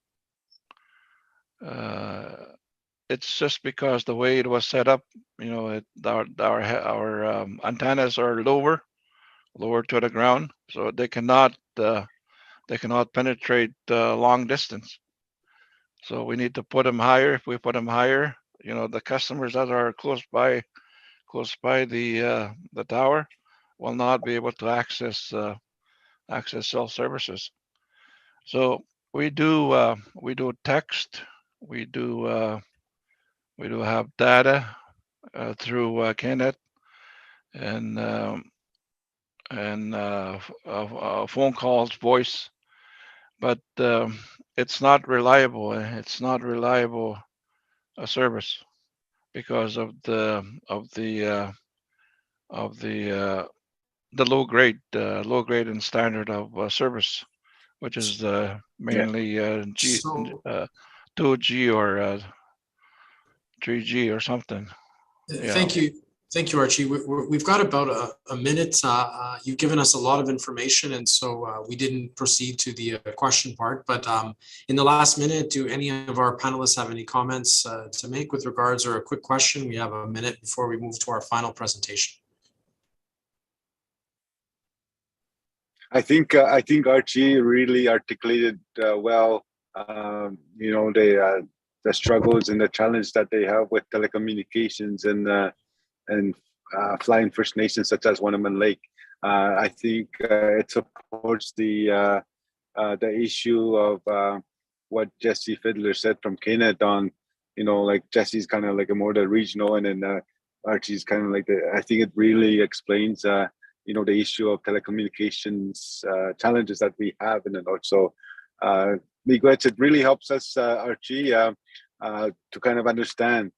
[SPEAKER 6] It's just because the way it was set up, our antennas are lower to the ground, so they cannot penetrate long distance. So we need to put them higher. If we put them higher, the customers that are close by the tower will not be able to access cell services. So we do text, we do have data through Knet, and phone calls, voice, but it's not reliable. It's not reliable service because of the low grade and standard of service, which is mainly G,
[SPEAKER 1] So
[SPEAKER 6] 2G or 3G or something.
[SPEAKER 1] Thank you, Archie. We've got about a minute. You've given us a lot of information, and so we didn't proceed to the question part. But in the last minute, do any of our panelists have any comments to make with regards, or a quick question? We have a minute before we move to our final presentation.
[SPEAKER 3] I think Archie really articulated well, the struggles and the challenge that they have with telecommunications and flying First Nations such as Wanaman Lake. I think it supports the issue of what Jesse Fiddler said from KNET on, like Jesse's kind of like a more the regional, and then Archie's kind of like I think it really explains the issue of telecommunications challenges that we have in the north. So it really helps us, Archie, to kind of understand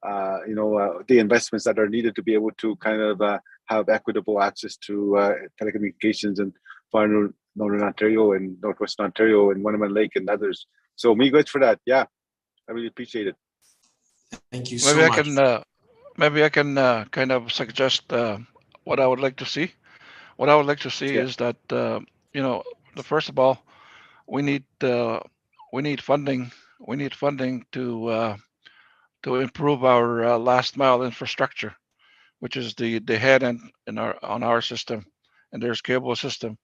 [SPEAKER 3] the investments that are needed to be able to kind of have equitable access to telecommunications in far northern Ontario and Northwestern Ontario and Wanaman Lake and others. So miigwech for that. Yeah, I really appreciate it.
[SPEAKER 1] Thank you so much.
[SPEAKER 6] maybe I can kind of suggest what I would like to see. What I would like to see
[SPEAKER 3] Yeah.
[SPEAKER 6] is that first of all, we need uh, we need funding. We need funding to improve our last mile infrastructure, which is the head end in our on our system, and there's cable system,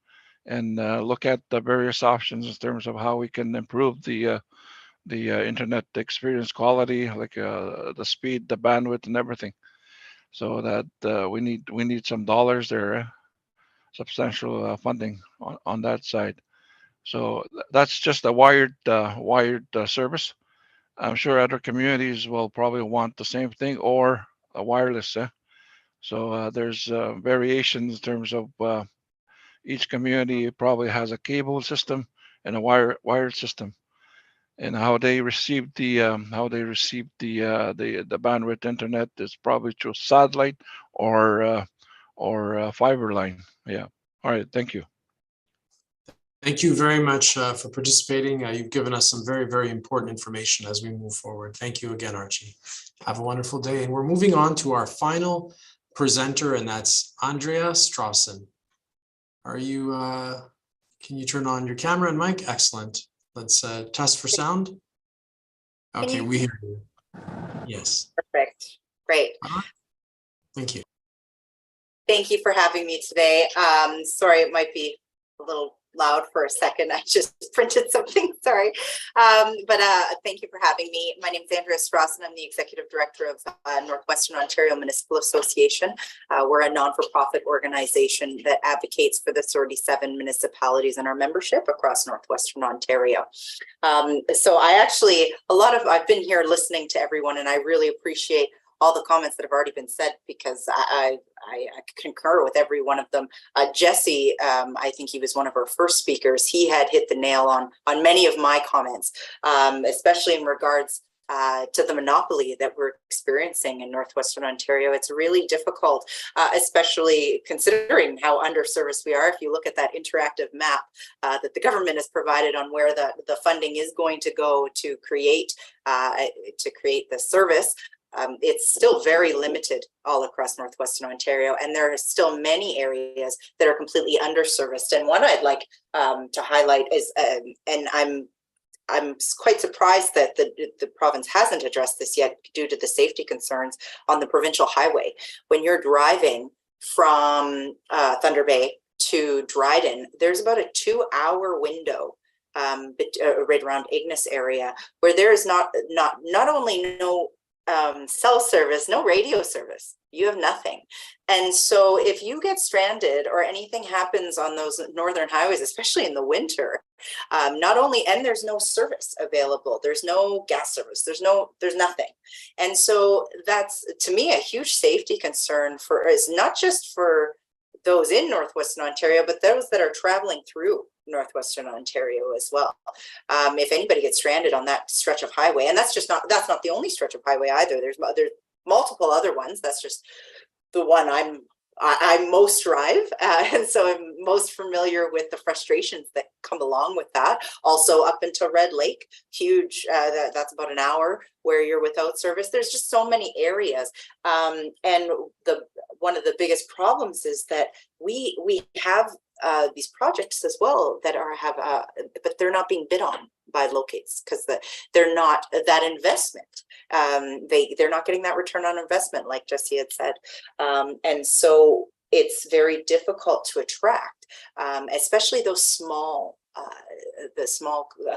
[SPEAKER 6] and look at the various options in terms of how we can improve the internet experience quality, like the speed, the bandwidth, and everything. So that we need some dollars there, substantial funding on that side. So that's just a wired service. I'm sure other communities will probably want the same thing or a wireless. So there's variations in terms of each community probably has a cable system and a wired system, and how they receive the bandwidth internet is probably through satellite or fiber line. Yeah. All right. Thank you.
[SPEAKER 1] Thank you very much for participating. You've given us some very, very important information as we move forward. Thank you again, Archie. Have a wonderful day. And we're moving on to our final presenter, and that's Andrea Strawson. Are you, can you turn on your camera and mic? Excellent. Let's test for sound. Okay, we hear you. Yes.
[SPEAKER 9] Perfect. Great.
[SPEAKER 1] Thank you.
[SPEAKER 9] Thank you for having me today. Sorry, it might be a little loud for a second. I just printed something, sorry. But thank you for having me. My name is Andrea Strawson. I'm the Executive Director of Northwestern Ontario Municipal Association. We're a non-for-profit organization that advocates for the 37 municipalities in our membership across Northwestern Ontario. So I've been here listening to everyone, and I really appreciate all the comments that have already been said, because I concur with every one of them. Jesse, I think he was one of our first speakers. He had hit the nail on many of my comments, especially in regards to the monopoly that we're experiencing in Northwestern Ontario. It's really difficult, especially considering how underserviced we are. If you look at that interactive map that the government has provided on where the funding is going to go to create the service, it's still very limited all across Northwestern Ontario, and there are still many areas that are completely underserviced. And one I'd like to highlight is, and I'm quite surprised that the province hasn't addressed this yet due to the safety concerns on the provincial highway. When you're driving from Thunder Bay to Dryden, there's about a 2-hour window right around Ignis area where there is not only no cell service, no radio service. You have nothing. And so if you get stranded or anything happens on those northern highways, especially in the winter, and there's no service available, there's no gas service, there's nothing. And so that's, to me, a huge safety concern is not just for those in Northwestern Ontario, but those that are traveling through Northwestern Ontario as well. If anybody gets stranded on that stretch of highway, and that's not the only stretch of highway either. There's multiple other ones. That's just the one I most drive, and so I'm most familiar with the frustrations that come along with that. Also up into Red Lake, huge, that's about an hour where you're without service. There's just so many areas. And one of the biggest problems is that we have these projects as well that but they're not being bid on by locates because they're not that investment. They're not getting that return on investment, like Jesse had said, and so it's very difficult to attract, especially those small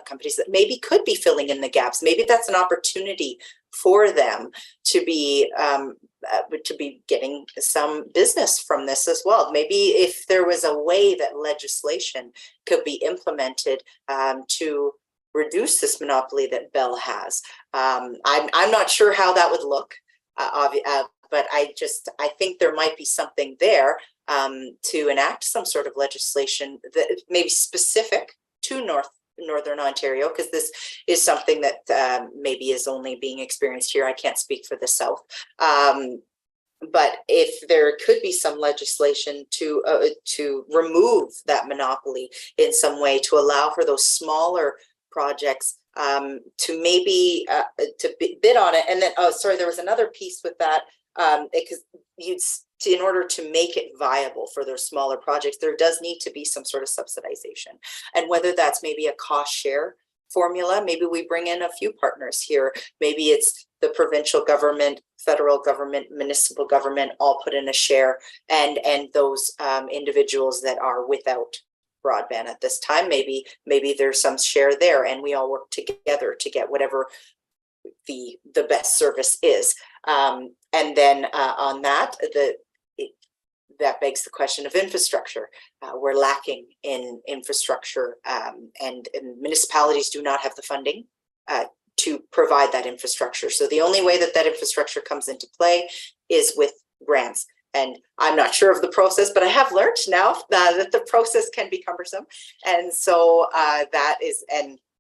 [SPEAKER 9] companies that maybe could be filling in the gaps. Maybe that's an opportunity for them to be getting some business from this as well. Maybe if there was a way that legislation could be implemented to reduce this monopoly that Bell has. I'm not sure how that would look, but I think there might be something there to enact some sort of legislation that may be specific to Northern Ontario, because this is something that maybe is only being experienced here. I can't speak for the South. But if there could be some legislation to remove that monopoly in some way, to allow for those smaller projects to maybe to bid on it. And then, there was another piece with that because in order to make it viable for those smaller projects, there does need to be some sort of subsidization. And whether that's maybe a cost share formula, maybe we bring in a few partners here, maybe it's the provincial government, federal government, municipal government, all put in a share, and those individuals that are without broadband at this time, maybe there's some share there, and we all work together to get whatever the best service is. And then on that, that begs the question of infrastructure. We're lacking in infrastructure, and municipalities do not have the funding to provide that infrastructure. So the only way that infrastructure comes into play is with grants. And I'm not sure of the process, but I have learned now that the process can be cumbersome. And so that is,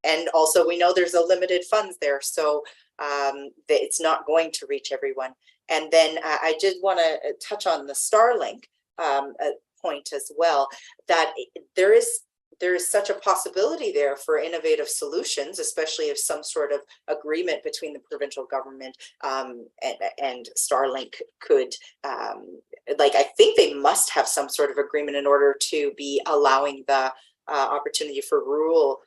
[SPEAKER 9] and also we know there's a limited funds there. So it's not going to reach everyone. And then I did want to touch on the Starlink point as well, that there is such a possibility there for innovative solutions, especially if some sort of agreement between the provincial government and Starlink could, I think they must have some sort of agreement in order to be allowing the opportunity for rural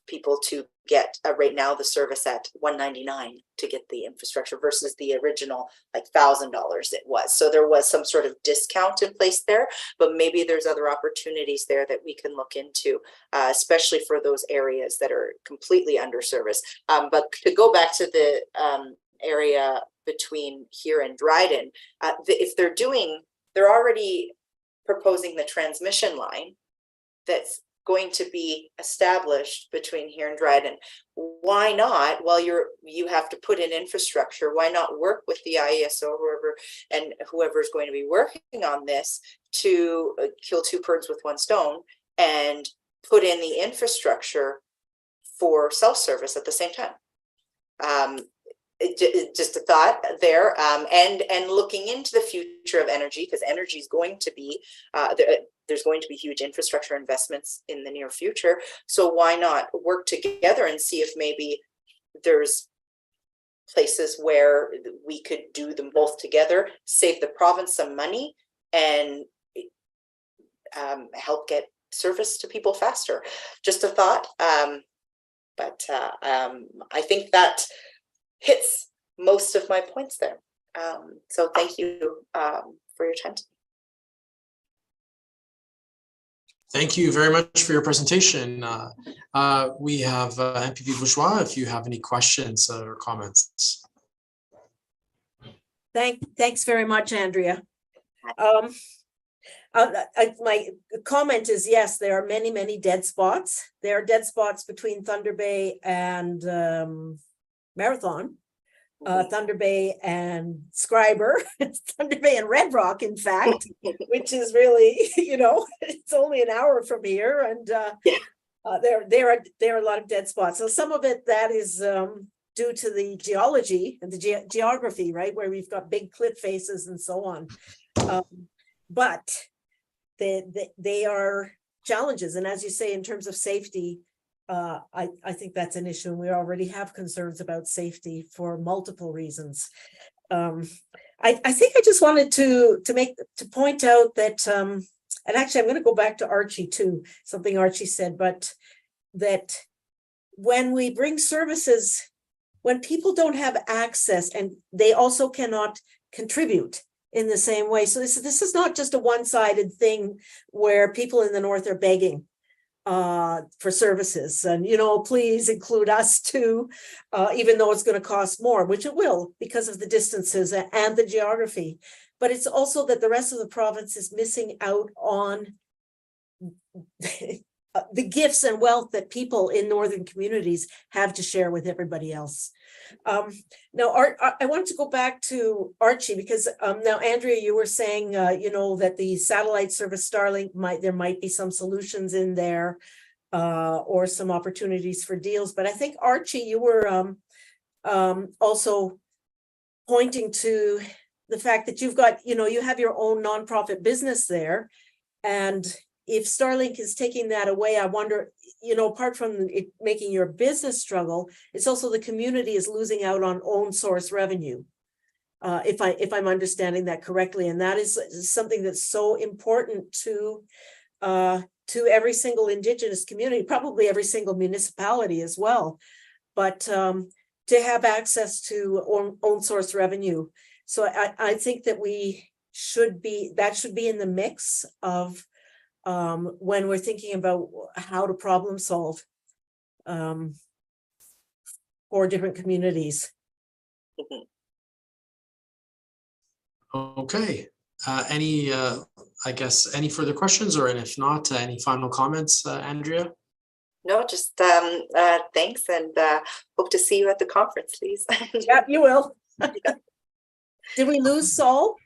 [SPEAKER 9] people to get right now the service at $199 to get the infrastructure versus the original $1,000 it was. So there was some sort of discount in place there, but maybe there's other opportunities there that we can look into, especially for those areas that are completely underserviced. But to go back to the area between here and Dryden, if they're already proposing the transmission line that's going to be established between here and Dryden. Why not, while you have to put in infrastructure, why not work with the IESO, whoever is going to be working on this, to kill two birds with one stone and put in the infrastructure for self-service at the same time? Just a thought there, and looking into the future of energy, because energy is going to be there's going to be huge infrastructure investments in the near future. So why not work together and see if maybe there's places where we could do them both together, save the province some money, and help get service to people faster. Just a thought, but I think that hits most of my points there. So thank you for your time.
[SPEAKER 1] Thank you very much for your presentation. We have MPP Bourgeois, if you have any questions or comments.
[SPEAKER 4] Thanks very much, Andrea. My comment is, yes, there are many, many dead spots. There are dead spots between Thunder Bay and Marathon, Thunder Bay and Scriber, Thunder Bay and Red Rock, in fact, which is really, it's only an hour from here, and there are a lot of dead spots. So some of it that is due to the geology and the geography, right, where we've got big cliff faces and so on. But they are challenges, and as you say, in terms of safety, I think that's an issue, and we already have concerns about safety for multiple reasons. I think I just wanted to point out that, and actually I'm going to go back to Archie too, something Archie said, but that when we bring services, when people don't have access and they also cannot contribute in the same way. So this is not just a one-sided thing where people in the North are begging for services, and please include us too, even though it's going to cost more, which it will because of the distances and the geography. But it's also that the rest of the province is missing out on the gifts and wealth that people in northern communities have to share with everybody else. Now, I wanted to go back to Archie, because now, Andrea, you were saying, that the satellite service Starlink there might be some solutions in there, or some opportunities for deals. But I think, Archie, you were also pointing to the fact that you've got, you have your own nonprofit business there, and if Starlink is taking that away, I wonder, apart from it making your business struggle, it's also the community is losing out on own source revenue. if I'm understanding that correctly. And that is something that's so important to every single Indigenous community, probably every single municipality as well. But to have access to own source revenue. So I think that that should be in the mix of when we're thinking about how to problem solve for different communities.
[SPEAKER 1] Okay. Any further questions, or if not, any final comments, Andrea?
[SPEAKER 9] No, just thanks, and hope to see you at the conference, please.
[SPEAKER 4] Yeah, you will. Did we lose Saul?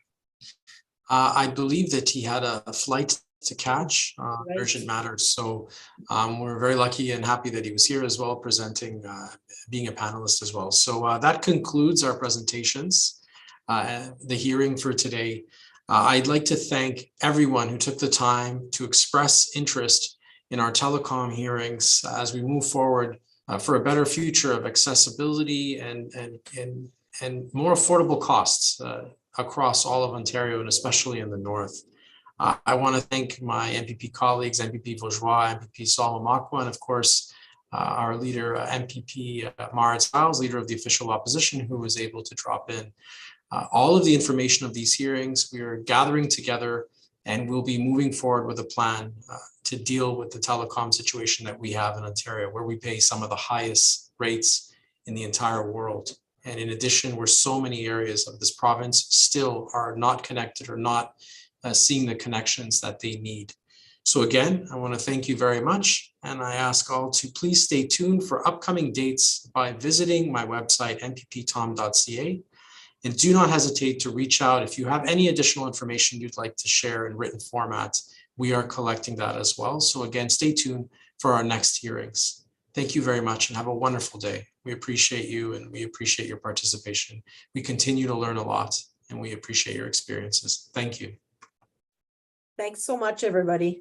[SPEAKER 1] I believe that he had a flight to catch,
[SPEAKER 4] Right.
[SPEAKER 1] urgent matters. So we're very lucky and happy that he was here as well, presenting, being a panelist as well. So that concludes our presentations, the hearing for today. I'd like to thank everyone who took the time to express interest in our telecom hearings as we move forward for a better future of accessibility and more affordable costs across all of Ontario, and especially in the north. I want to thank my MPP colleagues, MPP Bourgeois, MPP Salomakwa, and of course, our leader, MPP Marit Stiles, leader of the official opposition, who was able to drop in. All of the information of these hearings, we are gathering together, and we'll be moving forward with a plan to deal with the telecom situation that we have in Ontario, where we pay some of the highest rates in the entire world. And in addition, where so many areas of this province still are not connected or not seeing the connections that they need. So again, I want to thank you very much. And I ask all to please stay tuned for upcoming dates by visiting my website, mpptom.ca. And do not hesitate to reach out if you have any additional information you'd like to share in written format. We are collecting that as well. So again, stay tuned for our next hearings. Thank you very much and have a wonderful day. We appreciate you and we appreciate your participation. We continue to learn a lot and we appreciate your experiences. Thank you.
[SPEAKER 4] Thanks so much, everybody.